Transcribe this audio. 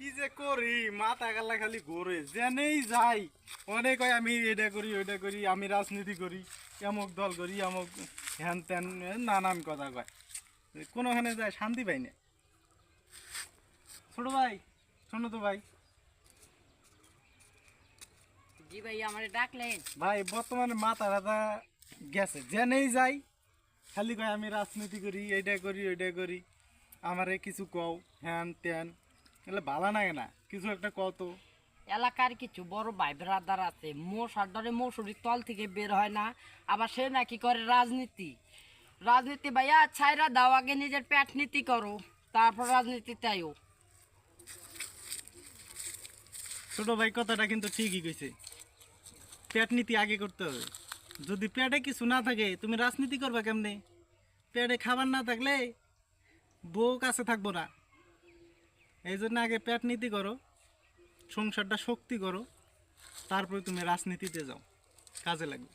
কি যে করি মাথা গালা খালি ঘুরে জেনেই যাই অনেক হয় আমি এটা করি ওইটা করি আমি রাজনীতি করি এমক দল করি এমক হ্যান ত্যান নানান কথা কয় কোনোখানে যায় শান্তি পাই না। ছোট ভাই শোনো তো ভাই, জি ভাই আমারে ডাকলেন? ভাই বর্তমানে মাথা রাতা গেছে জেনেই যাই খালি কয় আমি রাজনীতি করি এইটা করি ওইটা করি আমারে কিছু কও হ্যান ত্যান এগুলো ভালো লাগে না, কিছু একটা কও তো। এলাকার কিছু বড় ভাই ব্রাদার আছে, মশার ডরে মশুরির তল থেকে বের হয় না, আবার সে নাকি করে রাজনীতি। রাজনীতি ভাইয়া ছাইরা দাও, আগে নিজের পেট নীতি করো, তারপর রাজনীতিতে আইও। ছোট ভাই কথাটা কিন্তু ঠিকই কইছে, পেট নীতি আগে করতে হবে। যদি পেটে কিছু না থাকে তুমি রাজনীতি করবা কেমনে? পেটে খাবার না থাকলে বউ কাছে থাকবো না। এই জন্য আগে পেট নীতি করো, সংসারটা শক্তি করো, তারপরে তুমি রাজনীতিতে যাও, কাজে লাগবে।